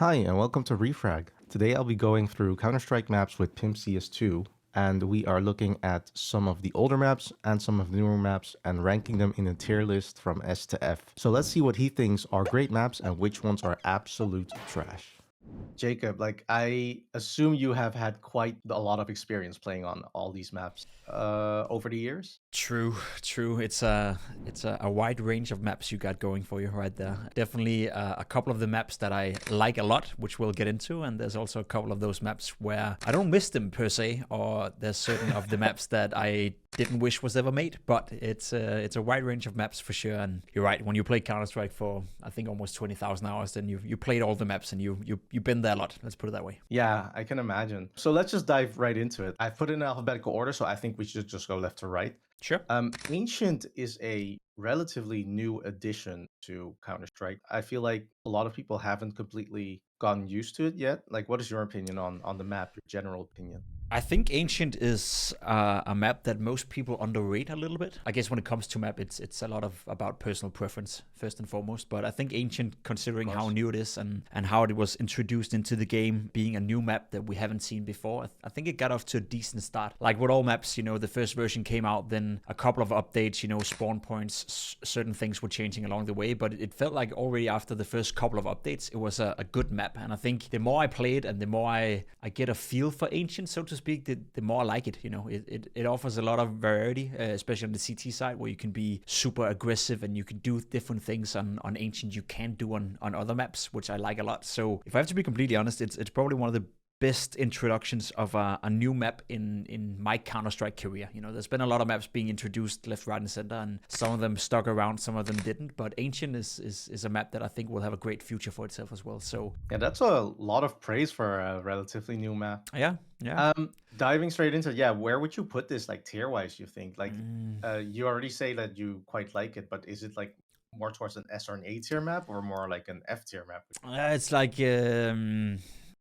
Hi, and welcome to Refrag. Today I'll be going through Counter-Strike maps with PimpCS2, and we are looking at some of the older maps and some of the newer maps and ranking them in a tier list from S to F. So let's see what he thinks are great maps and which ones are absolute trash. Jacob, I assume you have had quite a lot of experience playing on all these maps over the years. True, true. It's a wide range of maps you got going for you right there. Definitely a couple of the maps that I like a lot, which we'll get into, and there's also a couple of those maps where I don't miss them per se, or there's certain of the maps that I didn't wish was ever made. But it's a wide range of maps for sure. And you're right. When you play Counter Strike for I think almost 20,000 hours, then you played all the maps and you've been there a lot. Let's put it that way. Yeah, I can imagine. So let's just dive right into it. I've put it in alphabetical order, so I think we should just go left to right. Sure. Ancient is a relatively new addition to Counter-Strike. I feel like a lot of people haven't completely gotten used to it yet. Like, what is your opinion on the map, your general opinion? I think Ancient is a map that most people underrate a little bit. I guess when it comes to map, it's a lot of about personal preference first and foremost. But I think Ancient, considering how new it is and how it was introduced into the game, being a new map that we haven't seen before, I think it got off to a decent start. Like with all maps, the first version came out, then a couple of updates, spawn points, certain things were changing along the way. But it felt like already after the first couple of updates, it was a good map. And I think the more I play it and the more I get a feel for Ancient, so to speak, the more I like it. It offers a lot of variety, especially on the CT side, where you can be super aggressive and you can do different things on Ancient you can't do on other maps, which I like a lot. So if I have to be completely honest, it's probably one of the best introductions of a new map in my Counter-Strike career. There's been a lot of maps being introduced left, right, and center, and some of them stuck around, some of them didn't. But Ancient is a map that I think will have a great future for itself as well. So Yeah, that's a lot of praise for a relatively new map. yeah. Diving straight into, yeah, where would you put this, like, tier-wise, you think? Like, you already say that you quite like it, but is it, like, more towards an S or an A tier map or more like an F tier map? It's like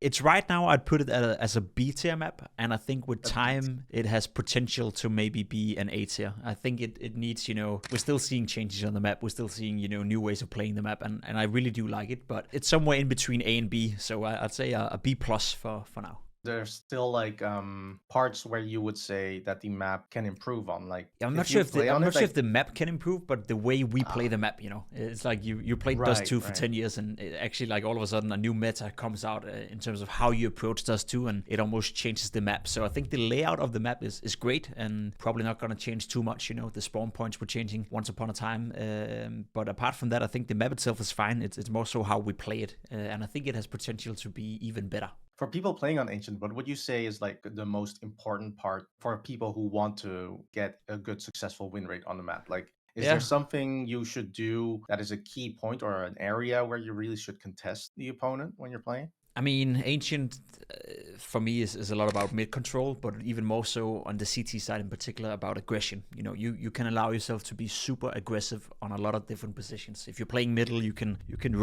it's right now I'd put it as a B tier map, and I think with time it has potential to maybe be an A tier. I think it needs, we're still seeing changes on the map, we're still seeing, new ways of playing the map, and I really do like it, but it's somewhere in between A and B, so I'd say a B plus for now. There's still like parts where you would say that the map can improve on, like, I'm not if sure you if the play I'm on not it, sure like, if the map can improve, but the way we play the map, it's like you played Dust 2 for 10 years, and it actually, like, all of a sudden a new meta comes out in terms of how you approach Dust 2, and it almost changes the map. So I think the layout of the map is great and probably not going to change too much. The spawn points were changing once upon a time, but apart from that, I think the map itself is fine. It's more so how we play it, and I think it has potential to be even better. for people playing on Ancient, what would you say is like the most important part for people who want to get a good successful win rate on the map? Like, is there Yeah. something you should do that is a key point or an area where you really should contest the opponent when you're playing? I mean, Ancient for me is a lot about mid control, but even more so on the CT side in particular about aggression. You can allow yourself to be super aggressive on a lot of different positions. If you're playing middle, you can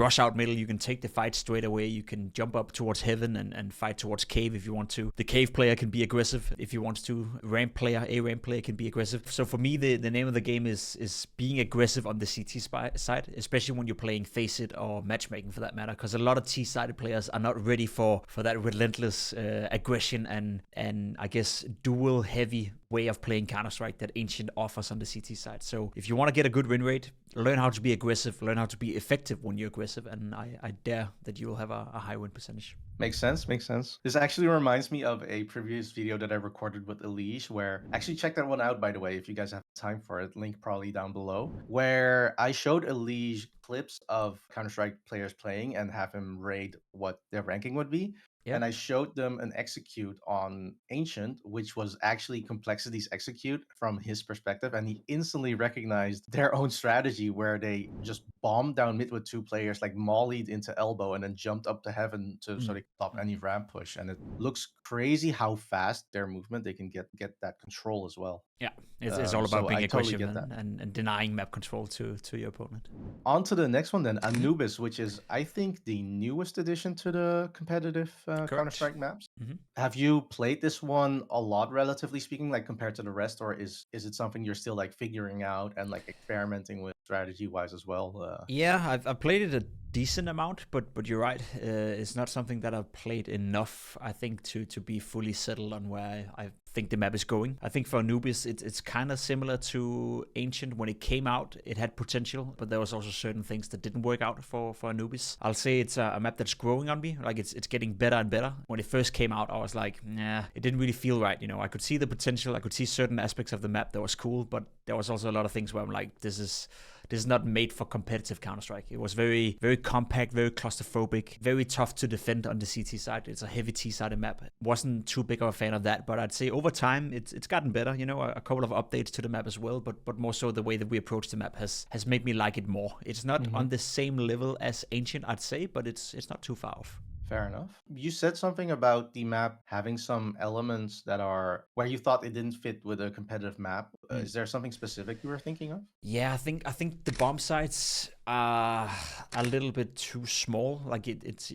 rush out middle, you can take the fight straight away, you can jump up towards heaven and fight towards cave if you want to. The cave player can be aggressive if you want to. A ramp player can be aggressive. So for me, the name of the game is being aggressive on the CT side, especially when you're playing Face It or matchmaking for that matter, because a lot of T-sided players are not ready for that relentless aggression and I guess dual heavy way of playing Counter-Strike that Ancient offers on the CT side. So if you want to get a good win rate, learn how to be aggressive, learn how to be effective when you're aggressive, and I dare that you will have a high win percentage. Makes sense, makes sense. This actually reminds me of a previous video that I recorded with Elige, where actually check that one out, by the way, if you guys have time for it, link probably down below, where I showed Elige clips of Counter-Strike players playing and have him rate what their ranking would be. Yeah. And I showed them an execute on Ancient, which was actually Complexity's execute from his perspective. And he instantly recognized their own strategy where they just bombed down mid with two players, like mollied into elbow and then jumped up to heaven to so they could stop any ramp push. And it looks crazy how fast their movement they can get that control as well. Yeah, it's all about So being I totally aggressive get that. and denying map control to your opponent. On to the next one then, Anubis, which is, I think, the newest addition to the competitive Correct. Counter-Strike maps. Mhm. Have you played this one a lot, relatively speaking, like compared to the rest, or is it something you're still like figuring out and like experimenting with strategy-wise as well? Yeah, I've played it a decent amount, but you're right. It's not something that I've played enough, I think, to be fully settled on where I think the map is going. I think for Anubis, it's kind of similar to Ancient. When it came out, it had potential, but there was also certain things that didn't work out for Anubis. I'll say it's a map that's growing on me. Like it's getting better and better. When it first came out, I was like, nah, it didn't really feel right. You know, I could see the potential. I could see certain aspects of the map that was cool, but there was also a lot of things where I'm like, this is not made for competitive Counter-Strike. It was very, very compact, very claustrophobic, very tough to defend on the CT side. It's a heavy T-sided map. Wasn't too big of a fan of that, but I'd say over time it's gotten better. You know, a couple of updates to the map as well, but more so the way that we approach the map has made me like it more. It's not on the same level as Ancient, I'd say, but it's not too far off. Fair enough. You said something about the map having some elements that are where you thought it didn't fit with a competitive map. Is there something specific you were thinking of? Yeah, I think the bomb sites are a little bit too small. Like it's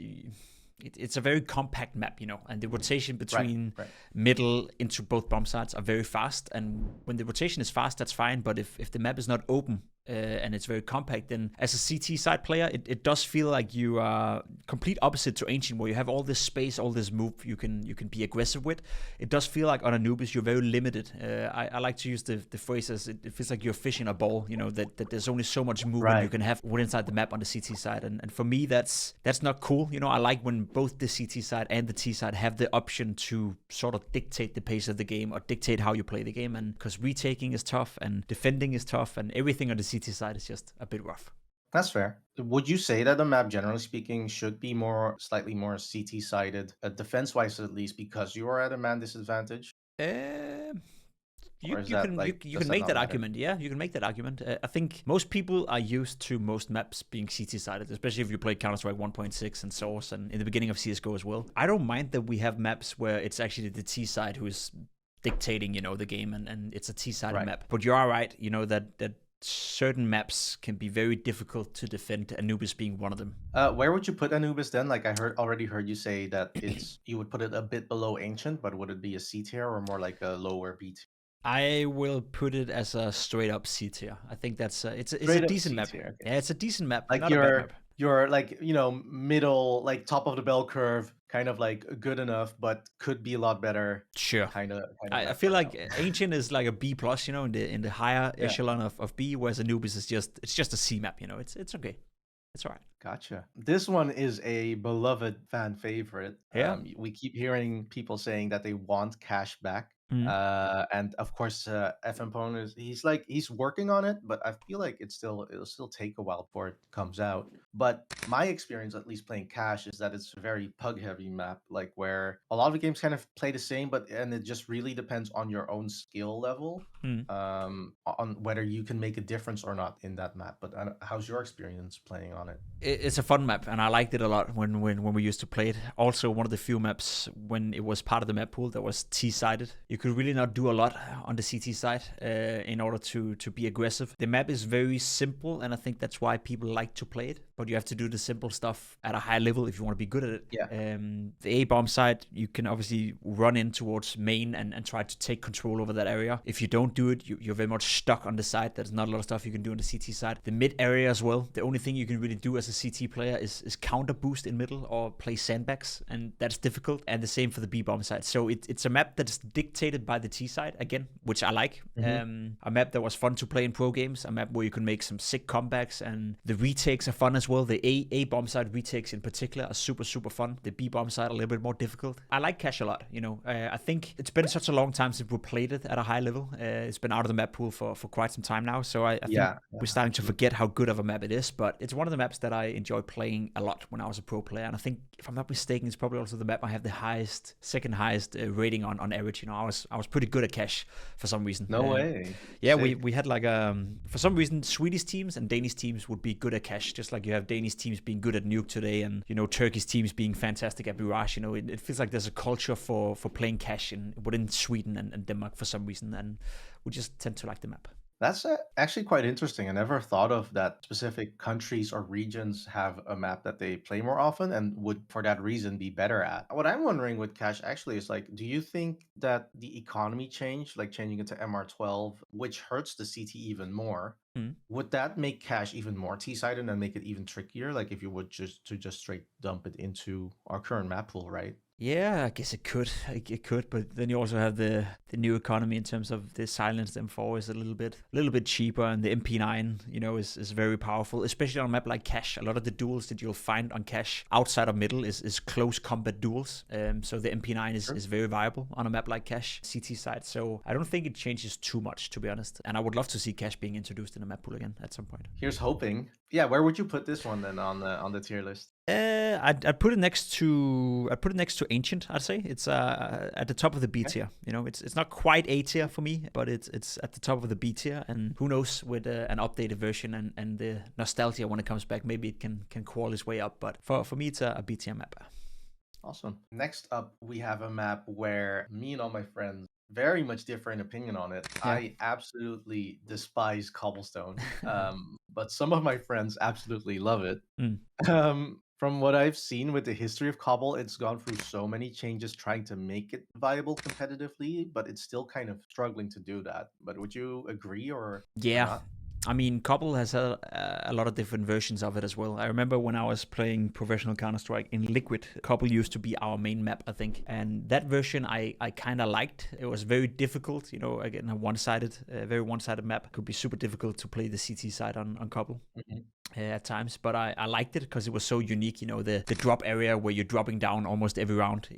a very compact map, you know, and the rotation between middle into both bomb sites are very fast. And when the rotation is fast, that's fine. But if the map is not open and it's very compact, then as a CT side player, it does feel like you are complete opposite to Ancient, where you have all this space, all this move you can be aggressive with. It does feel like on Anubis you're very limited. I like to use the phrase as it feels like you're fishing a ball, you know, that there's only so much movement you can have inside the map on the CT side. And for me, that's not cool. You know, I like when both the CT side and the T side have the option to sort of dictate the pace of the game or dictate how you play the game. And because retaking is tough and defending is tough and everything on the CT side is just a bit rough. That's fair. Would you say that the map, generally speaking, should be slightly more CT-sided, defense-wise at least, because you are at a man disadvantage? You Or is you that can you, like, you does can that make not that matter? argument. Yeah, you can make that argument. I think most people are used to most maps being CT sided, especially if you play Counter Strike 1.6 and Source, and in the beginning of CS:GO as well. I don't mind that we have maps where it's actually the T side who is dictating, you know, the game, and it's a T sided map. But you are right, you know that certain maps can be very difficult to defend. Anubis being one of them. Where would you put Anubis then? Like I already heard you say that you would put it a bit below Ancient, but would it be a C tier or more like a lower B tier? I will put it as a straight up C tier. I think that's it's a Straight up decent C map. tier. Okay. Yeah, it's a decent map, Like not a bad map. you're like, middle, like top of the bell curve, kind of like good enough, but could be a lot better. Sure. Kind of I that feel part like out. Ancient is like a B plus, you know, in the higher Yeah. echelon of B, whereas Anubis is just a C map, you know. It's okay. It's all right. Gotcha. This one is a beloved fan favorite. Yeah. We keep hearing people saying that they want cash back. Mm. And of course, FM is he's working on it, but I feel like it'll still take a while before it comes out. But my experience, at least playing Cash, is that it's a very pug heavy map, like where a lot of the games kind of play the same, and it just really depends on your own skill level, Mm. on whether you can make a difference or not in that map. But how's your experience playing on it? It's a fun map, and I liked it a lot when we used to play it. Also, one of the few maps when it was part of the map pool that was T-sided. You could really not do a lot on the CT side in order to be aggressive. The map is very simple, and I think that's why people like to play it. But you have to do the simple stuff at a high level if you want to be good at it. Yeah. The A bomb side, you can obviously run in towards main and try to take control over that area. If you don't do it, you're very much stuck on the side. There's not a lot of stuff you can do on the CT side. The mid area as well, the only thing you can really do as a CT player is counter boost in middle or play sandbags, and that's difficult. And the same for the B bomb side. So it's a map that's dictated by the T side again, which I like. A map that was fun to play in pro games, a map where you can make some sick comebacks, and the retakes are fun as well. The A bomb side retakes in particular are super fun. The B bomb side a little bit more difficult. I like Cash a lot, you know. I think it's been such a long time since we played it at a high level. It's been out of the map pool for quite some time now, so I think we're starting to forget how good of a map it is. But it's one of the maps that I enjoy playing a lot when I was a pro player, and I think, if I'm not mistaken, it's probably also the map I have the second highest rating on average. You know, I was pretty good at Cash for some reason. No way. Yeah, Sick. we had like for some reason Swedish teams and Danish teams would be good at Cash, just like you have Danish teams being good at Nuke today, and you know, Turkish teams being fantastic at Mirage. You know, it feels like there's a culture for playing Cash within Sweden and Denmark for some reason, and we just tend to like the map. That's actually quite interesting. I never thought of that specific countries or regions have a map that they play more often and would, for that reason, be better at. What I'm wondering with Cash actually is like, do you think that the economy changed, like changing it to MR12, which hurts the CT even more? Mm. Would that make cache even more T-sided and make it even trickier? Like if you would just straight dump it into our current map pool, right? Yeah, I guess it could. It could, but then you also have the new economy in terms of the silence M4 is a little bit cheaper, and the MP9, is very powerful, especially on a map like Cache. A lot of the duels that you'll find on Cache outside of middle is close combat duels. So the MP9 is very viable on a map like Cache CT side. So I don't think it changes too much, to be honest. And I would love to see Cache being introduced in a map pool again at some point. Here's hoping. Yeah, where would you put this one then on the tier list? I'd put it next to Ancient. I'd say it's at the top of the B tier. It's not quite A tier for me, but it's at the top of the B tier. And who knows, with an updated version and the nostalgia when it comes back, maybe it can crawl its way up. But for me, it's a B tier map. Awesome. Next up, we have a map where me and all my friends very much different opinion on it. Yeah. I absolutely despise Cobblestone, but some of my friends absolutely love it. From what I've seen with the history of Cobble, it's gone through so many changes trying to make it viable competitively, but it's still kind of struggling to do that. But would you agree or not? I mean, Cobble has a lot of different versions of it as well. I remember when I was playing professional Counter-Strike in Liquid, Cobble used to be our main map, I think. And that version I kind of liked. It was very difficult, again, a very one-sided map. It could be super difficult to play the CT side on Cobble. At times, but I liked it because it was so unique. The drop area where you're dropping down almost every round.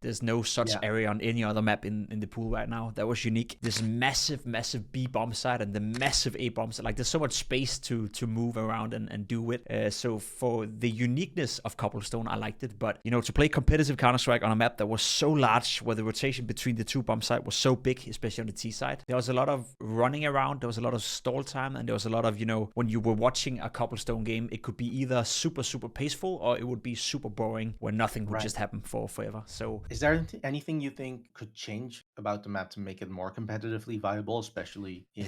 There's no such area on any other map in the pool right now. That was unique. This massive B bomb side and the massive A bomb side. Like there's so much space to move around and do with. So for the uniqueness of Cobblestone, I liked it. But to play competitive Counter-Strike on a map that was so large, where the rotation between the two bomb sides was so big, especially on the T side, there was a lot of running around. There was a lot of stall time, and there was a lot of when you were watching a Cobblestone game, it could be either super peaceful or it would be super boring where nothing would just happen for forever. So is there anything you think could change about the map to make it more competitively viable, especially in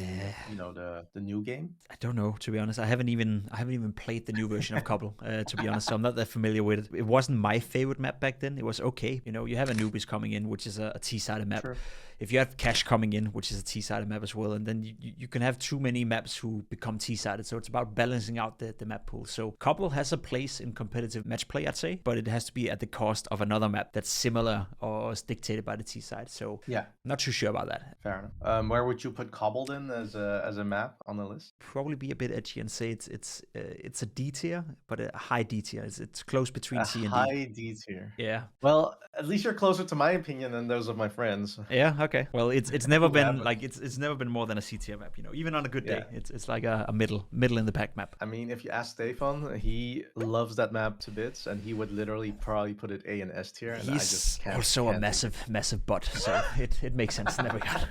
the new game? I don't know, to be honest. I haven't even played the new version of Cobble, to be honest, so I'm not that familiar with it. It wasn't my favorite map back then. It was okay. You have Anubis coming in, which is a T-sided map. Sure. If you have Cache coming in, which is a T-sided map as well, and then you can have too many maps who become T-sided, so it's about balancing out the map pool. So Cobble has a place in competitive match play, I'd say, but it has to be at the cost of another map that's similar or is dictated by the T-side. So yeah, not too sure about that. Fair enough. Where would you put Cobble then as a map on the list? Probably be a bit edgy and say it's a D tier, but a high D tier. It's close between C and D. High D tier. Yeah. Well, at least you're closer to my opinion than those of my friends. Yeah. Okay. Well, it's never been like it's never been more than a C tier map. Even on a good day, it's like a middle in the pack map. I mean, if you ask Stefan, he loves that map to bits, and he would literally probably put it A and S tier. And He's also a massive butt, so it makes sense in that regard.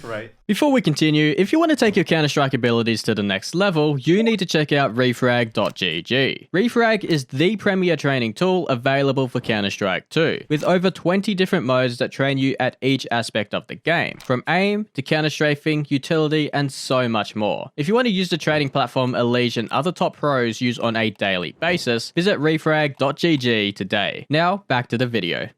Right. Before we continue, if you want to take your Counter-Strike abilities to the next level, you need to check out refrag.gg. Refrag is the premier training tool available for Counter-Strike 2, with over 20 different modes that train you at each aspect of the game, from aim to counter-strafing, utility, and so much more. If you want to use the training platform Elige and other top pros use on a daily basis, visit refrag.gg today. Now, back to the video.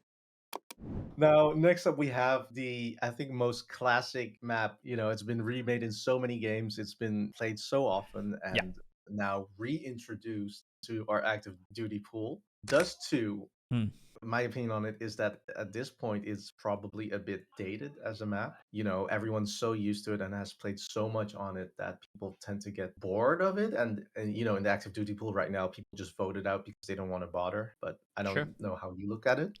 Now, next up, we have the, I think, most classic map. It's been remade in so many games. It's been played so often and now reintroduced to our active duty pool. Dust 2, my opinion on it is that at this point, it's probably a bit dated as a map. Everyone's so used to it and has played so much on it that people tend to get bored of it. And in the active duty pool right now, people just vote it out because they don't want to bother. But I don't know how you look at it.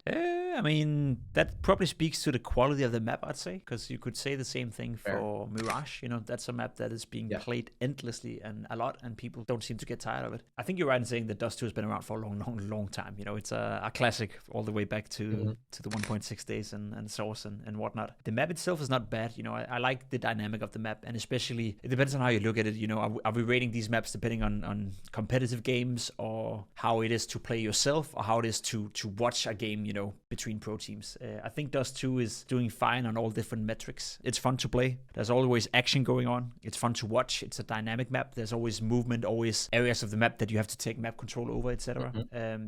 I mean, that probably speaks to the quality of the map, I'd say, because you could say the same thing for Mirage. That's a map that is being played endlessly and a lot, and people don't seem to get tired of it. I think you're right in saying that Dust 2 has been around for a long time. It's a classic all the way back to the 1.6 days and Source and whatnot. The map itself is not bad. I like the dynamic of the map, and especially, it depends on how you look at it. Are we rating these maps depending on competitive games, or how it is to play yourself, or how it is to watch a game, between pro teams? I think Dust 2 is doing fine on all different metrics. It's fun to play. There's always action going on. It's fun to watch. It's a dynamic map. There's always movement, always areas of the map that you have to take map control over, etc.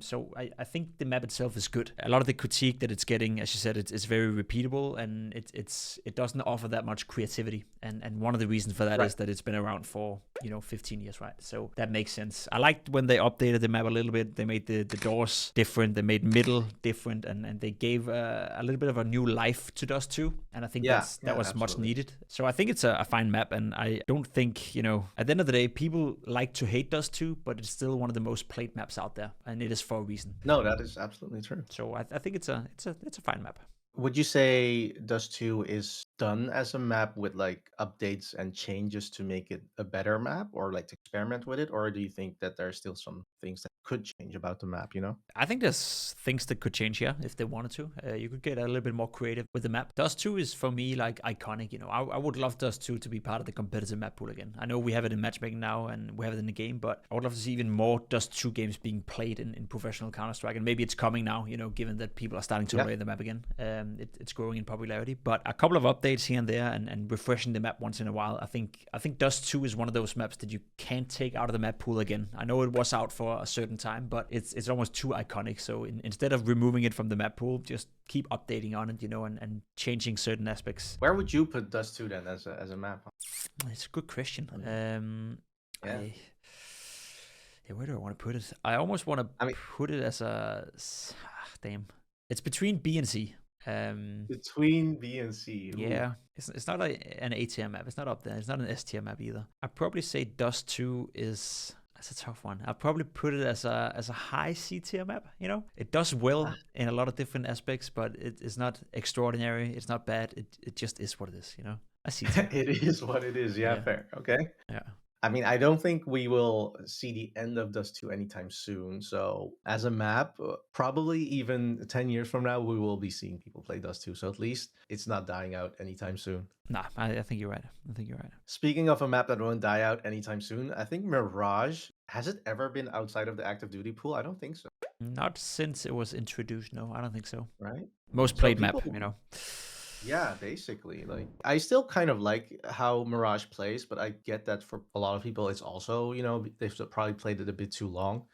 So I think the map itself is is good. A lot of the critique that it's getting, as you said, it's very repeatable, and it doesn't offer that much creativity. And one of the reasons for that is that it's been around for 15 years, right? So that makes sense. I liked when they updated the map a little bit. They made the doors different. They made middle different, and they gave a little bit of a new life to Dust 2. And I think that was absolutely. much needed. So I think it's a fine map, and I don't think, at the end of the day, people like to hate Dust 2, but it's still one of the most played maps out there, and it is for a reason. No, that is absolutely true. So I think it's a fine map. Would you say Dust 2 is done as a map with like updates and changes to make it a better map, or like to experiment with it? Or do you think that there are still some things that could change about the map, I think there's things that could change here if they wanted to. You could get a little bit more creative with the map. Dust 2 is for me like iconic. I would love Dust 2 to be part of the competitive map pool again. I know we have it in matchmaking now and we have it in the game, but I would love to see even more Dust 2 games being played in professional Counter-Strike. And maybe it's coming now, given that people are starting to play the map again. It's growing in popularity, but a couple of updates here and there and refreshing the map once in a while. I think Dust 2 is one of those maps that you can't take out of the map pool again. I know it was out for a certain time, but it's almost too iconic. So instead of removing it from the map pool, just keep updating on it, and changing certain aspects. Where would you put Dust 2 then as a map? It's a good question. Where do I want to put it? I almost want to put it as a damn. It's between B and C. Between B and C. Ooh. Yeah, it's not an A tier map. It's not up there. It's not an S tier map either. I'd probably say Dust 2 is. That's a tough one. I'll probably put it as a high C tier map. It does well in a lot of different aspects, but it's not extraordinary. It's not bad. It just is what it is. A C tier. It is what it is. Yeah, fair. Okay. Yeah. I mean, I don't think we will see the end of Dust 2 anytime soon. So as a map, probably even 10 years from now, we will be seeing people play Dust 2. So at least it's not dying out anytime soon. Nah, I think you're right. Speaking of a map that won't die out anytime soon, I think Mirage, has it ever been outside of the active duty pool? I don't think so. Not since it was introduced. No, I don't think so. Right? Most played map, Yeah, basically. Like, I still kind of like how Mirage plays, but I get that for a lot of people, it's also, they've probably played it a bit too long.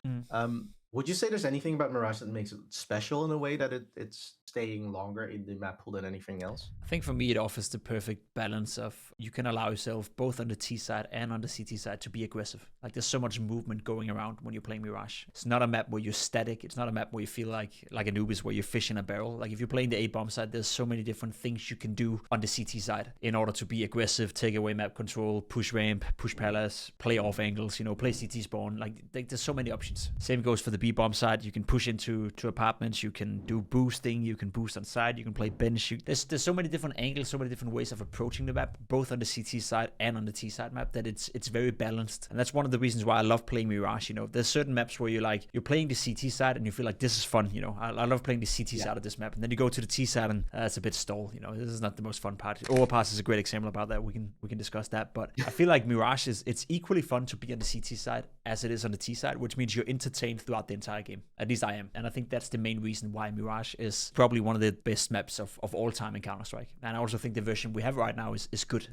Would you say there's anything about Mirage that makes it special in a way that it's staying longer in the map pool than anything else? I think for me, it offers the perfect balance of you can allow yourself both on the T side and on the CT side to be aggressive. Like there's so much movement going around when you're playing Mirage. It's not a map where you're static. It's not a map where you feel like Anubis where you're fish in a barrel. Like if you're playing the A-bomb side, there's so many different things you can do on the CT side in order to be aggressive, take away map control, push ramp, push palace, play off angles, play CT spawn. Like there's so many options. Same goes for the B-bomb side. You can push into apartments. You can do boosting. You can boost on side. You can play bench. There's so many different angles, so many different ways of approaching the map, both on the CT side and on the T side map, that it's very balanced. And that's one of the reasons why I love playing Mirage. There's certain maps where you're playing the CT side and you feel like this is fun. I love playing the CT side of this map, and then you go to the T side and it's a bit stall. This is not the most fun part. Overpass is a great example about that. We can discuss that, but I feel like Mirage it's equally fun to be on the CT side as it is on the T side, which means you're entertained throughout the entire game. At least I am, and I think that's the main reason why Mirage is probably one of the best maps of all time in Counter-Strike. And I also think the version we have right now is good.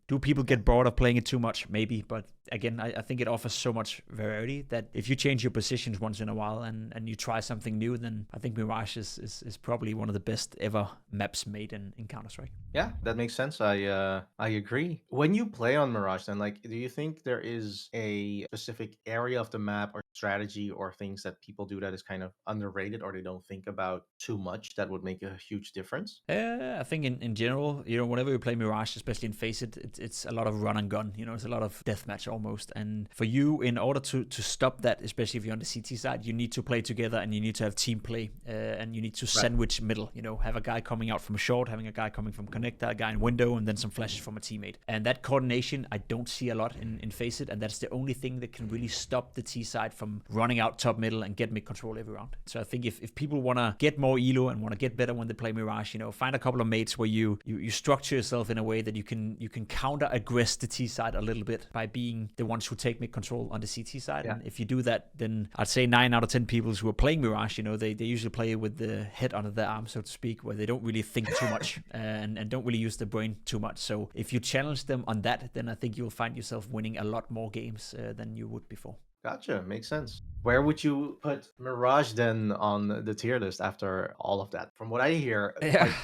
Do people get bored of playing it too much? Maybe, but again, I think it offers so much variety that if you change your positions once in a while and you try something new, then I think Mirage is probably one of the best ever maps made in Counter-Strike. Yeah, that makes sense. I agree. When you play on Mirage, then do you think there is a specific area of the map or strategy or things that people do that is kind of underrated or they don't think about too much that would make a huge difference? I think in general, whenever you play Mirage, especially in Face it's a lot of run and gun. It's a lot of deathmatch almost. And for you, in order to stop that, especially if you're on the CT side, you need to play together and you need to have team play and you need to sandwich middle. Have a guy coming out from short, having a guy coming from connector, a guy in window, and then some flashes from a teammate. And that coordination I don't see a lot in Face It, and that's the only thing that can really stop the T side from running out top middle and get mid control every round. So I think if people want to get more elo and want to get better when they play Mirage, find a couple of mates where you structure yourself in a way that you can counter aggress the T side a little bit by being the ones who take mid control on the CT side. Yeah. And if you do that, then I'd say 9 out of 10 people who are playing Mirage, they usually play with the head under their arm, so to speak, where they don't really think too much and don't really use the brain too much. So if you challenge them on that, then I think you'll find yourself winning a lot more games than you would before. Gotcha. Makes sense. Where would you put Mirage then on the tier list after all of that? From what I hear, Yeah. quite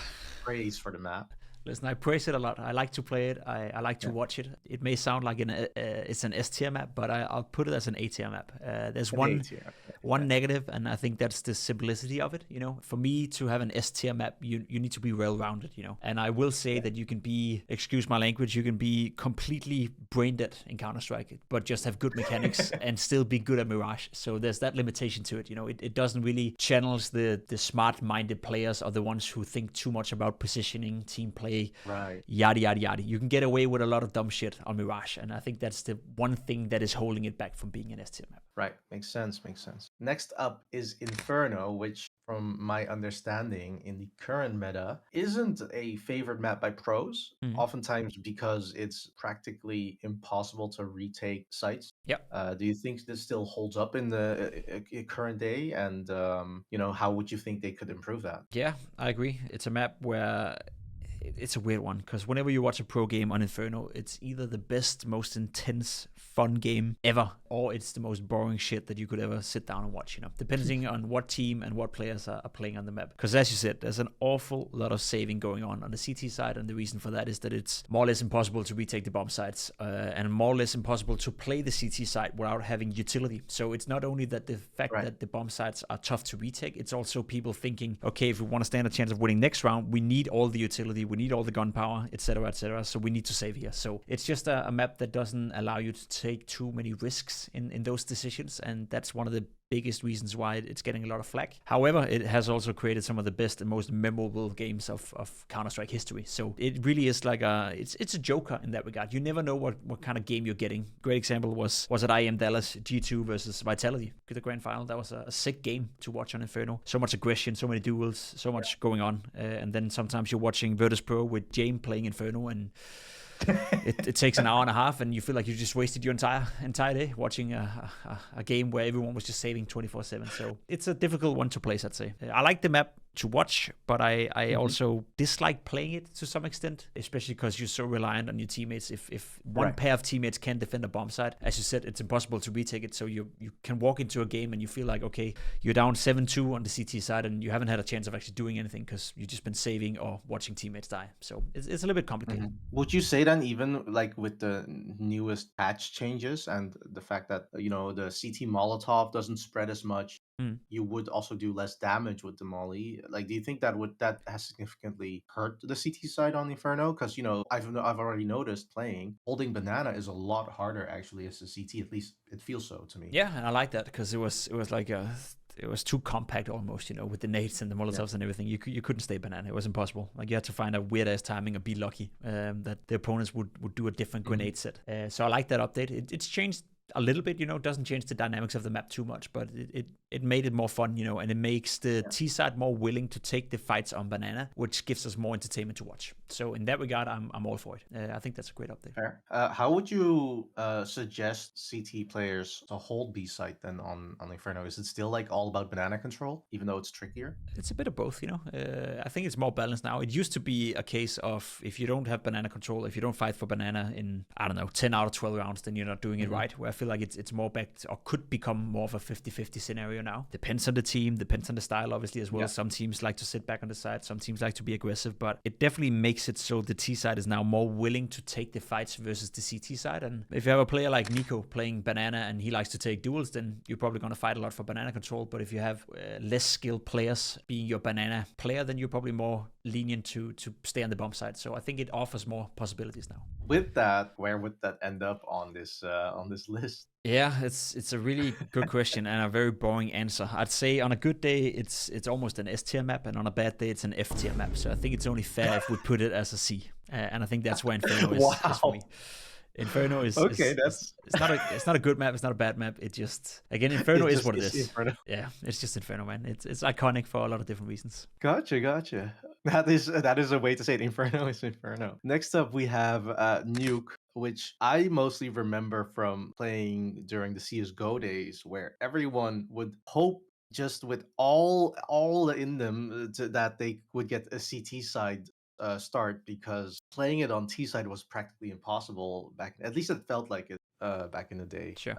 praise for the map. Listen, I praise it a lot. I like to play it. I like to Yeah. watch it. It may sound like it's an S tier map, but I'll put it as an A tier map. There's An A tier. one negative, and I think that's the simplicity of it. You know, for me to have an S tier map, you need to be well rounded. You know, and I will say that you can be, excuse my language, you can be completely brain dead in Counter Strike, but just have good mechanics and still be good at Mirage. So there's that limitation to it. You know, it doesn't really channels the smart minded players or the ones who think too much about positioning, team play. Right. Yada yada yada. You can get away with a lot of dumb shit on Mirage, and I think that's the one thing that is holding it back from being an S tier map. Right. Makes sense. Makes sense. Next up is Inferno, which, from my understanding, in the current meta, isn't a favorite map by pros. Oftentimes because it's practically impossible to retake sites. Yep. Do you think this still holds up in the current day? And how would you think they could improve that? Yeah, I agree. It's a map where it's a weird one, because whenever you watch a pro game on Inferno, it's either the best, most intense, fun game ever, or it's the most boring shit that you could ever sit down and watch, depending on what team and what players are playing on the map. Because as you said, there's an awful lot of saving going on the CT side, and the reason for that is that it's more or less impossible to retake the bomb sites, and more or less impossible to play the CT side without having utility. So it's not only that the fact that the bomb sites are tough to retake, it's also people thinking, okay, if we want to stand a chance of winning next round, we need all the utility, we need all the gunpowder, etc., etc. So we need to save here. So it's just a map that doesn't allow you to take too many risks in those decisions, and that's one of the biggest reasons why it's getting a lot of flack. However, it has also created some of the best and most memorable games of Counter-Strike history. So it really is like it's a joker in that regard. You never know what kind of game you're getting. Great example was at IM Dallas G2 versus Vitality, the grand final. That was a sick game to watch on Inferno. So much aggression, so many duels, so much going on. And then sometimes you're watching Virtus Pro with James playing Inferno, and it takes an hour and a half, and you feel like you just wasted your entire day watching a game where everyone was just saving 24/7. So it's a difficult one to place, I'd say. I like the map to watch, but I also dislike playing it to some extent, especially because you're so reliant on your teammates. If one pair of teammates can't defend a bomb site, as you said, it's impossible to retake it. So you can walk into a game and you feel like, okay, you're down 7-2 on the CT side, and you haven't had a chance of actually doing anything because you've just been saving or watching teammates die. So it's a little bit complicated. Would you say then, even like with the newest patch changes and the fact that the CT Molotov doesn't spread as much, you would also do less damage with the molly? Like, do you think that has significantly hurt the CT side on Inferno? Because I've already noticed playing, holding banana is a lot harder actually as a CT. At least it feels so to me. Yeah, and I like that because it was like it was too compact almost, with the nades and the molotovs and everything. You couldn't stay banana. It was impossible. Like, you had to find a weird ass timing and be lucky that the opponents would do a different grenade set. So I like that update. It's changed a little bit, doesn't change the dynamics of the map too much, but it made it more fun, and it makes the T side more willing to take the fights on banana, which gives us more entertainment to watch. So in that regard, I'm all for it. I think that's a great update. Fair. How would you suggest CT players to hold B site then on Inferno? Is it still like all about banana control, even though it's trickier? It's a bit of both, I think it's more balanced now. It used to be a case of, if you don't have banana control, if you don't fight for banana in, 10 out of 12 rounds, then you're not doing it right. Where I feel like it's more back, or could become more of a 50-50 scenario now. Depends on the team, depends on the style, obviously, as well. Yeah. Some teams like to sit back on the side, some teams like to be aggressive, but it definitely makes it so the T side is now more willing to take the fights versus the CT side. And if you have a player like Nico playing banana and he likes to take duels, then you're probably going to fight a lot for banana control. But if you have less skilled players being your banana player, then you're probably more lenient to stay on the bomb side. So I think it offers more possibilities now. With that, where would that end up on this list? Yeah, it's a really good question and a very boring answer. I'd say on a good day, it's almost an S tier map, and on a bad day, it's an F tier map. So I think it's only fair if we put it as a C, and I think that's where Inferno is for me. Inferno is okay. It's not a good map. It's not a bad map. It just, again, Inferno is what it is. Inferno. Yeah, it's just Inferno, man. It's iconic for a lot of different reasons. Gotcha. That is a way to say it. Inferno is Inferno. Next up, we have Nuke, which I mostly remember from playing during the CSGO days, where everyone would hope, just with all in them, that they would get a CT side start, because playing it on T side was practically impossible back. At least it felt like it back in the day. Sure.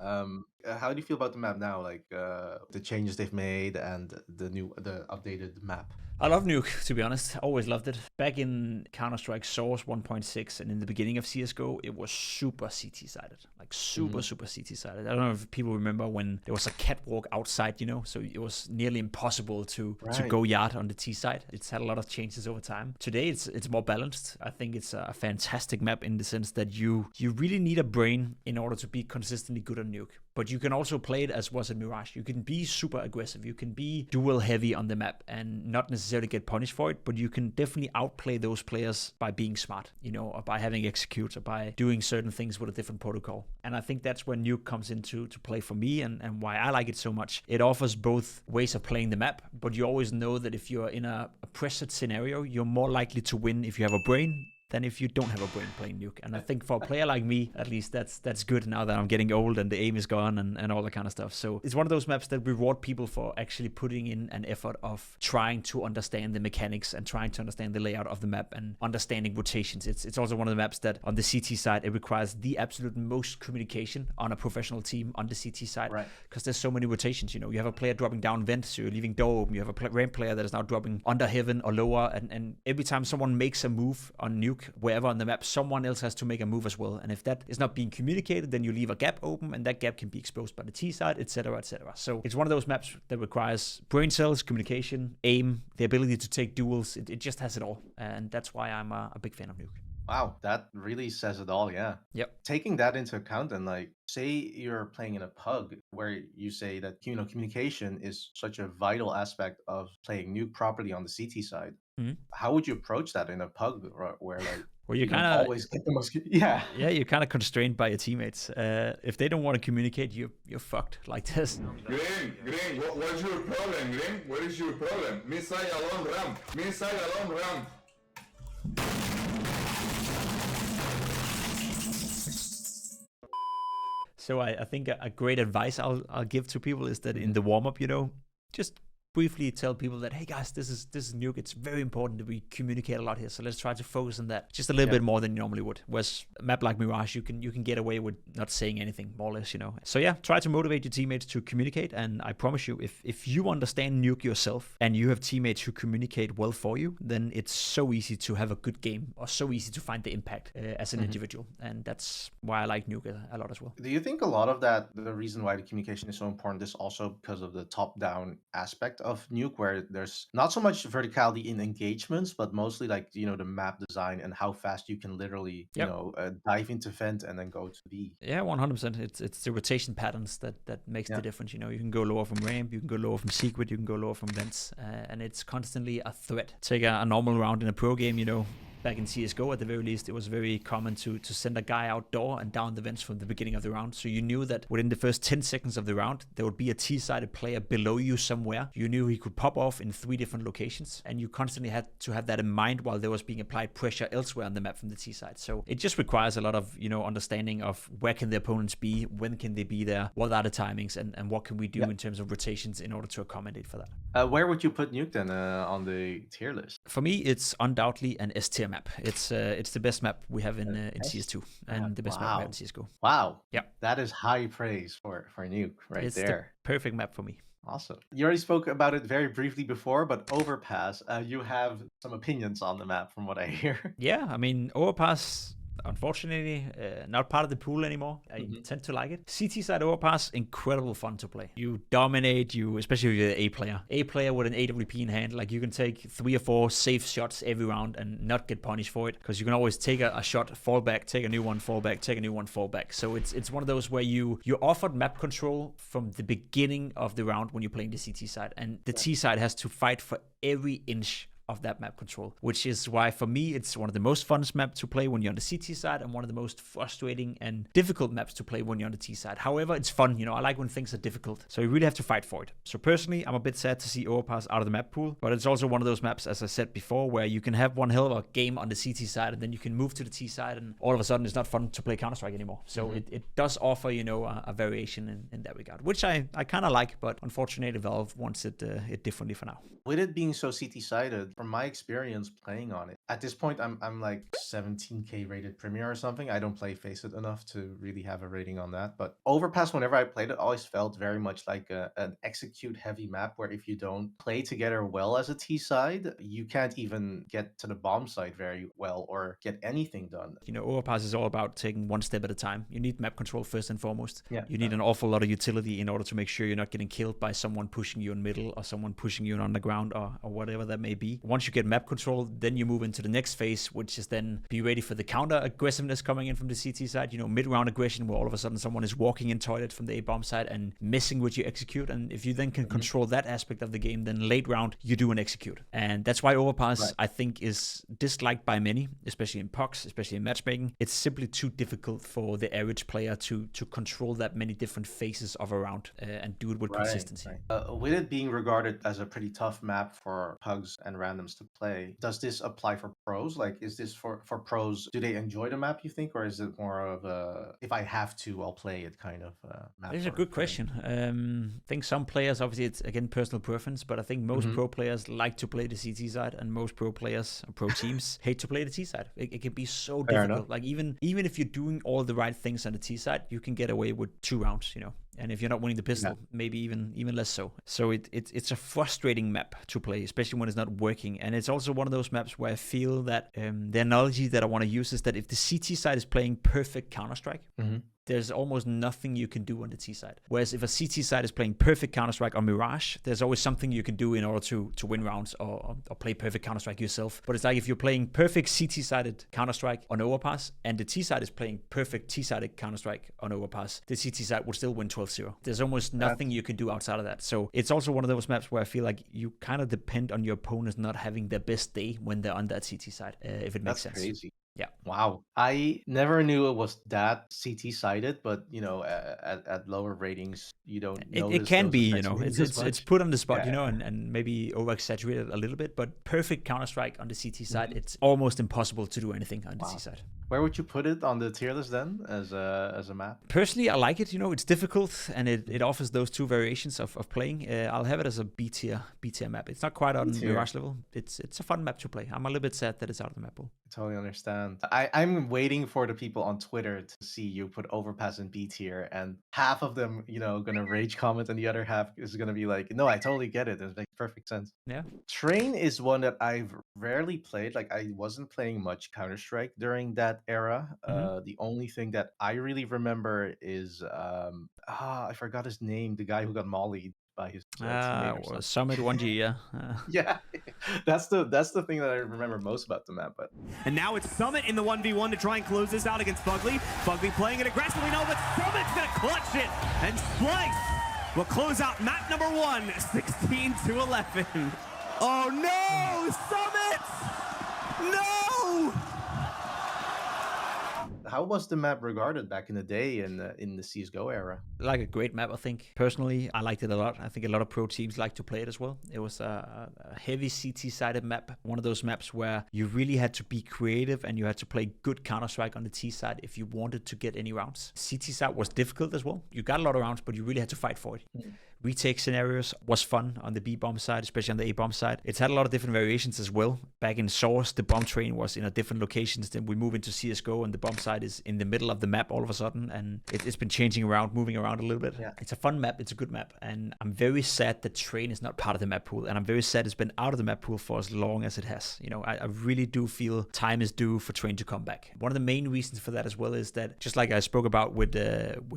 how do you feel about the map now? Like the changes they've made and the updated map. I love Nuke, to be honest. Always loved it. Back in Counter-Strike Source 1.6 and in the beginning of CSGO, it was super CT-sided. Like super CT-sided. I don't know if people remember when there was a catwalk outside, you know, so it was nearly impossible to go yard on the T side. It's had a lot of changes over time. Today, it's more balanced. I think it's a fantastic map in the sense that you really need a brain in order to be consistently good on Nuke. But you can also play it as was in Mirage. You can be super aggressive. You can be duel heavy on the map and not necessarily get punished for it, but you can definitely outplay those players by being smart, you know, or by having execute, or by doing certain things with a different protocol. And I think that's where Nuke comes into play for me, and why I like it so much. It offers both ways of playing the map, but you always know that if you're in a pressured scenario, you're more likely to win if you have a brain than if you don't have a brain playing Nuke. And I think for a player like me, at least that's good now that I'm getting old and the aim is gone and all that kind of stuff. So it's one of those maps that reward people for actually putting in an effort of trying to understand the mechanics and trying to understand the layout of the map and understanding rotations. It's also one of the maps that on the CT side, it requires the absolute most communication on a professional team on the CT side. Right. Because there's so many rotations. You know, you have a player dropping down vent, so you're leaving door open. You have a ramp player that is now dropping under heaven or lower. And every time someone makes a move on Nuke, wherever on the map, someone else has to make a move as well. And if that is not being communicated, then you leave a gap open, and that gap can be exposed by the T side, etc., etc. So it's one of those maps that requires brain cells, communication, aim, the ability to take duels. It just has it all, and that's why I'm a big fan of Nuke. Wow, that really says it all, yeah. Yep. Taking that into account, and like, say you're playing in a pug where you say that, you know, communication is such a vital aspect of playing Nuke properly on the CT side. How would you approach that in a pug where like well, you kind of always get the most you're kind of constrained by your teammates. If they don't want to communicate, you're fucked like this. Green, what's your problem, Green? What is your problem? Missile alone ramp. So I think a great advice I'll give to people is that in the warm-up, you know, just briefly tell people that, hey guys, this is Nuke. It's very important that we communicate a lot here. So let's try to focus on that just a little bit more than you normally would. Whereas a map like Mirage, you can get away with not saying anything, more or less, you know. So yeah, try to motivate your teammates to communicate. And I promise you, if you understand Nuke yourself and you have teammates who communicate well for you, then it's so easy to have a good game, or so easy to find the impact as an individual. And that's why I like Nuke a lot as well. Do you think a lot of that, the reason why the communication is so important, is also because of the top-down aspect of Nuke, where there's not so much verticality in engagements, but mostly like, you know, the map design and how fast you can literally, you know, dive into vent and then go to B. Yeah, 100%. It's the rotation patterns that makes the difference. You know, you can go lower from ramp, you can go lower from secret, you can go lower from vents, and it's constantly a threat. Take a normal round in a pro game, you know. Back in CSGO, at the very least, it was very common to send a guy outdoor and down the vents from the beginning of the round. So you knew that within the first 10 seconds of the round, there would be a T-sided player below you somewhere. You knew he could pop off in 3 different locations, and you constantly had to have that in mind while there was being applied pressure elsewhere on the map from the T side. So it just requires a lot of, you know, understanding of where can the opponents be, when can they be there, what are the timings, and what can we do in terms of rotations in order to accommodate for that. Where would you put Nuke then on the tier list? For me, it's undoubtedly an S tier map. It's the best map we have in CS2 and the best map we have in CSGO. Wow. Yeah. That is high praise for Nuke It's there. The perfect map for me. Awesome. You already spoke about it very briefly before, but Overpass, you have some opinions on the map from what I hear. Yeah, I mean, Overpass, unfortunately, not part of the pool anymore. I tend to like it. CT side Overpass, incredible fun to play. You dominate, especially if you're the A player. A player with an AWP in hand, like you can take 3 or 4 safe shots every round and not get punished for it, because you can always take a shot, fall back, take a new one, fall back, take a new one, fall back. So it's one of those where you're offered map control from the beginning of the round when you're playing the CT side, and the T side has to fight for every inch of that map control, which is why for me it's one of the most fun maps to play when you're on the CT side, and one of the most frustrating and difficult maps to play when you're on the T side. However, it's fun, you know. I like when things are difficult, so you really have to fight for it. So personally, I'm a bit sad to see Overpass out of the map pool, but it's also one of those maps, as I said before, where you can have one hell of a game on the CT side, and then you can move to the T side, and all of a sudden it's not fun to play Counter-Strike anymore. So it does offer, you know, a variation in that regard, which I kind of like, but unfortunately Valve wants it differently for now. With it being so CT-sided, from my experience playing on it, at this point I'm like 17k rated Premier or something. I don't play Face It enough to really have a rating on that. But Overpass, whenever I played it, always felt very much like an execute heavy map where if you don't play together well as a T side, you can't even get to the bomb site very well or get anything done. You know, Overpass is all about taking one step at a time. You need map control first and foremost. Yeah. You need an awful lot of utility in order to make sure you're not getting killed by someone pushing you in middle or someone pushing you on the ground or whatever that may be. Once you get map control, then you move into the next phase, which is then be ready for the counter aggressiveness coming in from the CT side. You know, mid-round aggression where all of a sudden someone is walking in toilet from the A-bomb side and messing with you execute. And if you then can control that aspect of the game, then late round you do an execute. And that's why Overpass, I think, is disliked by many, especially in PoCs, especially in matchmaking. It's simply too difficult for the average player to control that many different phases of a round and do it with consistency. With it being regarded as a pretty tough map for pugs and randoms to play, does this apply for pros? Like, is this for pros? Do they enjoy the map, you think, or is it more of a if I have to, I'll play it kind of map? It's a good question. I think some players, obviously, it's again personal preference, but I think most pro players like to play the CT side, and most pro players, pro teams, hate to play the T side. It can be so difficult. Like even if you're doing all the right things on the T side, you can get away with 2 rounds, you know. And if you're not winning the pistol, maybe even less so. So it's a frustrating map to play, especially when it's not working. And it's also one of those maps where I feel that the analogy that I want to use is that if the CT side is playing perfect Counter-Strike, there's almost nothing you can do on the T side. Whereas if a CT side is playing perfect Counter-Strike on Mirage, there's always something you can do in order to win rounds or play perfect Counter-Strike yourself. But it's like if you're playing perfect CT-sided Counter-Strike on Overpass and the T side is playing perfect T-sided Counter-Strike on Overpass, the CT side would still win 12-0. There's almost nothing you can do outside of that. So it's also one of those maps where I feel like you kind of depend on your opponents not having their best day when they're on that CT side, if it makes sense. That's crazy. Yeah. Wow. I never knew it was that CT sided, but you know, at lower ratings, you don't. It can be, you know, it's put on the spot, you know, Yeah. and maybe over exaggerated a little bit. But perfect Counter-Strike on the CT side, it's almost impossible to do anything on the C side. Where would you put it on the tier list then, as a map? Personally, I like it. You know, it's difficult and it offers those 2 variations of playing. I'll have it as a B tier map. It's not quite on Mirage level. It's a fun map to play. I'm a little bit sad that it's out of the map pool. I totally understand. I'm waiting for the people on Twitter to see you put Overpass in B tier, and half of them, you know, gonna rage comment, and the other half is gonna be like, "No, I totally get it. It makes perfect sense." Yeah. Train is one that I've rarely played. Like, I wasn't playing much Counter-Strike during that era. The only thing that I really remember is I forgot his name. The guy who got mollied by his teammate or something. Summit 1G, yeah. Yeah, that's the thing that I remember most about the map. But and now it's Summit in the 1v1 to try and close this out against Fugly. Fugly playing it aggressively now, but Summit's gonna clutch it, and Splice will close out map number 1, 16-11. Oh no, Summit! No! how was the map regarded back in the day in the CS:GO era? Like a great map, I think. Personally, I liked it a lot. I think a lot of pro teams like to play it as well. It was a heavy CT-sided map. One of those maps where you really had to be creative and you had to play good Counter-Strike on the T side if you wanted to get any rounds. CT side was difficult as well. You got a lot of rounds, but you really had to fight for it. Retake scenarios was fun on the B-bomb side, especially on the A-bomb side. It's had a lot of different variations as well. Back in Source, the bomb train was in a different locations. Then we move into CSGO and the bomb side is in the middle of the map all of a sudden. And it's been changing around, moving around a little bit. Yeah. It's a fun map. It's a good map. And I'm very sad that Train is not part of the map pool. And I'm very sad it's been out of the map pool for as long as it has. You know, I really do feel time is due for Train to come back. One of the main reasons for that as well is that, just like I spoke about with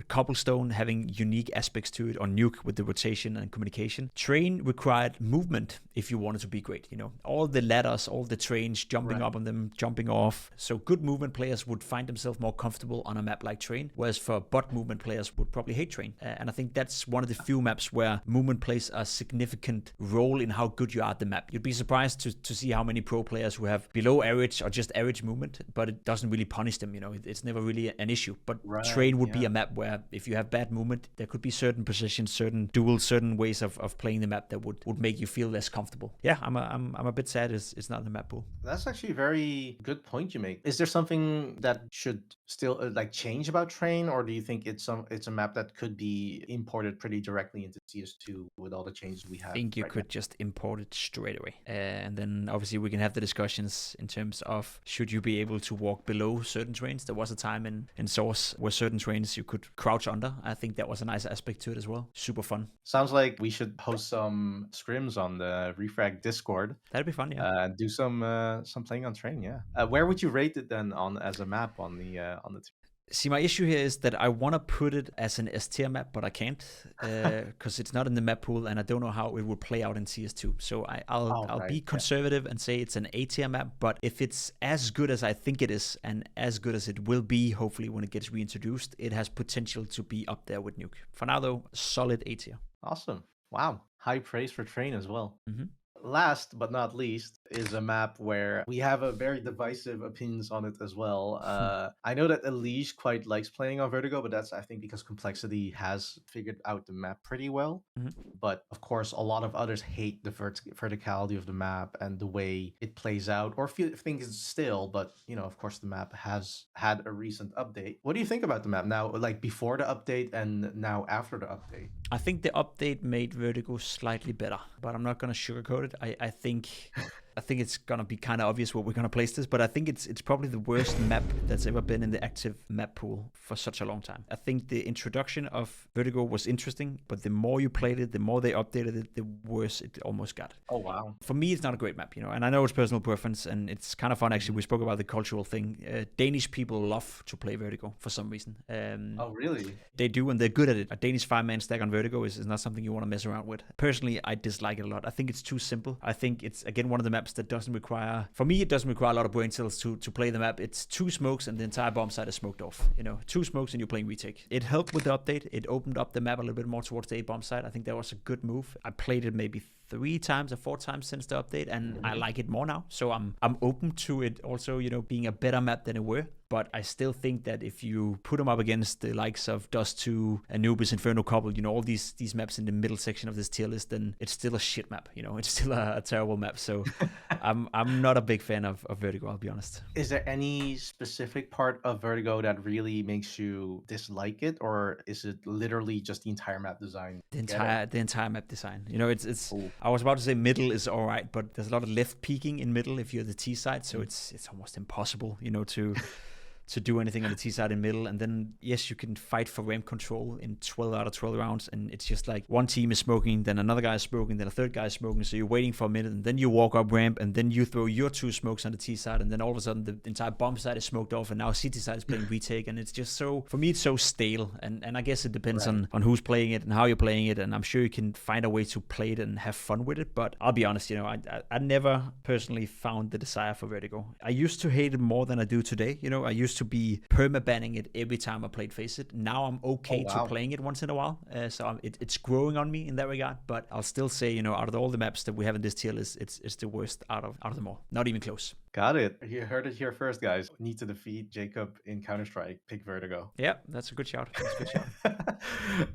Cobblestone having unique aspects to it, or Nuke with the rotation and communication, Train required movement if you wanted to be great. You know, all the ladders, all the trains, jumping up on them, jumping off. So good movement players would find themselves more comfortable on a map like Train, whereas for bot movement players would probably hate Train. And I think that's one of the few maps where movement plays a significant role in how good you are at the map. You'd be surprised to see how many pro players who have below average or just average movement, but it doesn't really punish them. You know, it's never really an issue. But Train would be a map where if you have bad movement, there could be certain positions, certain dual certain ways of playing the map that would make you feel less comfortable. Yeah, I'm a bit sad it's not in the map pool. That's actually a very good point you make. Is there something that should still like change about Train, or do you think it's a map that could be imported pretty directly into CS2 with all the changes we have? I think you could just import it straight away, and then obviously we can have the discussions in terms of should you be able to walk below certain trains. There was a time in Source where certain trains you could crouch under. I think that was a nice aspect to it as well. Super fun. Sounds like we should host some scrims on the Refrag Discord. That'd be fun, yeah. Do some playing on Train, yeah. Where would you rate it then on as a map on the See, my issue here is that I want to put it as an S tier map, but I can't because it's not in the map pool, and I don't know how it would play out in CS2. So I'll be conservative and say it's an A tier map. But if it's as good as I think it is, and as good as it will be, hopefully when it gets reintroduced, it has potential to be up there with Nuke. For now, though, solid A tier. Awesome! Wow, high praise for Train as well. Mm-hmm. Last but not least is a map where we have a very divisive opinions on it as well. I know that Elige quite likes playing on Vertigo, but that's I think because Complexity has figured out the map pretty well. Mm-hmm. But of course, a lot of others hate the verticality of the map and the way it plays out, or think it's still. But of course, the map has had a recent update. What do you think about the map now, like before the update and now after the update? I think the update made Vertigo slightly better, but I'm not going to sugarcoat it. I think it's gonna be kind of obvious where we're gonna place this, but I think it's probably the worst map that's ever been in the active map pool for such a long time. I think the introduction of Vertigo was interesting, but the more you played it, the more they updated it, the worse it almost got. Oh wow! For me, it's not a great map, and I know it's personal preference, and it's kind of fun actually. We spoke about the cultural thing. Danish people love to play Vertigo for some reason. Oh really? They do, and they're good at it. A Danish 5-man stack on Vertigo is not something you want to mess around with. Personally, I dislike it a lot. I think it's too simple. I think it's again one of the maps that doesn't require, for me, it doesn't require a lot of brain cells to play the map. It's 2 smokes and the entire bomb site is smoked off. 2 smokes and you're playing retake. It helped with the update. It opened up the map a little bit more towards the A bomb site. I think that was a good move. I played it maybe 3 times or 4 times since the update, and I like it more now. So I'm open to it also, being a better map than it were. But I still think that if you put them up against the likes of Dust 2, Anubis, Inferno, Cobble, all these maps in the middle section of this tier list, then it's still a shit map. It's still a terrible map. So I'm not a big fan of Vertigo, I'll be honest. Is there any specific part of Vertigo that really makes you dislike it, or is it literally just the entire map design? The entire map design. It's. Ooh. I was about to say middle is all right, but there's a lot of left peeking in middle if you're the T side, so it's almost impossible, to do anything on the T side in middle. And then, yes, you can fight for ramp control in 12 out of 12 rounds. And it's just like one team is smoking, then another guy is smoking, then a third guy is smoking. So you're waiting for a minute, and then you walk up ramp, and then you throw your 2 smokes on the T side. And then all of a sudden, the entire bomb side is smoked off. And now CT side is playing retake. And it's just so, for me, it's so stale. And I guess it depends on who's playing it and how you're playing it. And I'm sure you can find a way to play it and have fun with it. But I'll be honest, I never personally found the desire for Vertigo. I used to hate it more than I do today. I used to be perma-banning it every time I played Face It. Now I'm okay to playing it once in a while. So it's growing on me in that regard. But I'll still say, out of all the maps that we have in this tier list, it's the worst out of them all. Not even close. Got it. You heard it here first, guys. Need to defeat Jacob in Counter-Strike. Pick Vertigo. Yeah, that's a good shout.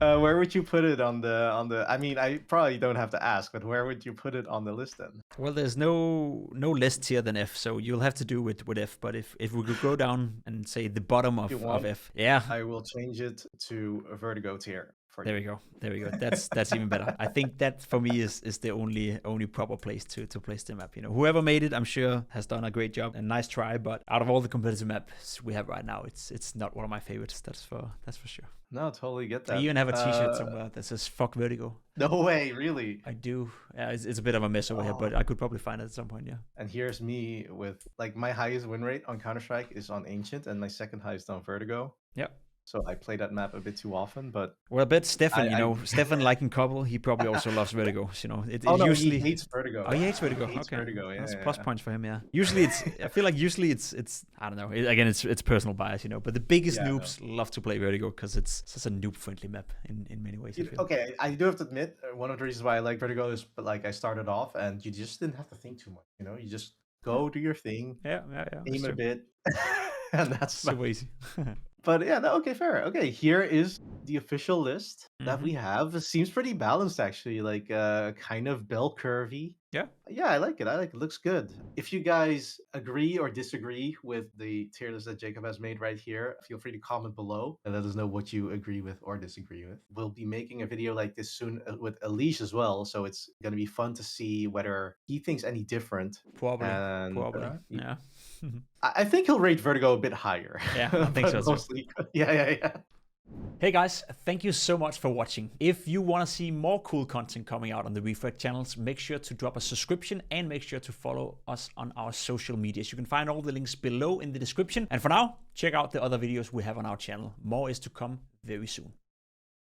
Where would you put it on the? I mean, I probably don't have to ask, but where would you put it on the list then? Well, there's no less tier than F, so you'll have to do with F. But if we could go down and say the bottom of F, yeah, I will change it to a Vertigo tier. There we go. That's even better. I think that for me is the only proper place to place the map. Whoever made it, I'm sure has done a great job and nice try. But out of all the competitive maps we have right now, it's not one of my favorites. That's for sure. No, totally get that. I even have a T-shirt somewhere that says "Fuck Vertigo." No way, really? I do. Yeah, it's a bit of a mess over here, but I could probably find it at some point. Yeah. And here's me with my highest win rate on Counter-Strike is on Ancient, and my second highest on Vertigo. Yep. So I play that map a bit too often, but... Well, I bet Stefan, Stefan liking Cobble, he probably also loves Vertigo. Usually... he hates Vertigo. Oh, he hates Vertigo. He hates Vertigo, yeah. That's plus points for him, yeah. Usually I feel like it's I don't know. Again, it's personal bias, but the biggest noobs love to play Vertigo because it's such a noob-friendly map in many ways. Okay, I do have to admit, one of the reasons why I like Vertigo is, I started off and you just didn't have to think too much, You just go do your thing. Yeah. Aim a bit. And that's so easy. But yeah, okay, fair. Okay, here is the official list that we have. It seems pretty balanced, actually, like kind of bell curvy. Yeah. Yeah, I like it. I like it. Looks good. If you guys agree or disagree with the tier list that Jacob has made right here, feel free to comment below and let us know what you agree with or disagree with. We'll be making a video like this soon with Elish as well, so it's going to be fun to see whether he thinks any different. Probably. And Yeah. I think he'll rate Vertigo a bit higher. Yeah, I think so too. Mostly, yeah. Hey guys, thank you so much for watching. If you want to see more cool content coming out on the Refrag channels, make sure to drop a subscription and make sure to follow us on our social medias. You can find all the links below in the description. And for now, check out the other videos we have on our channel. More is to come very soon.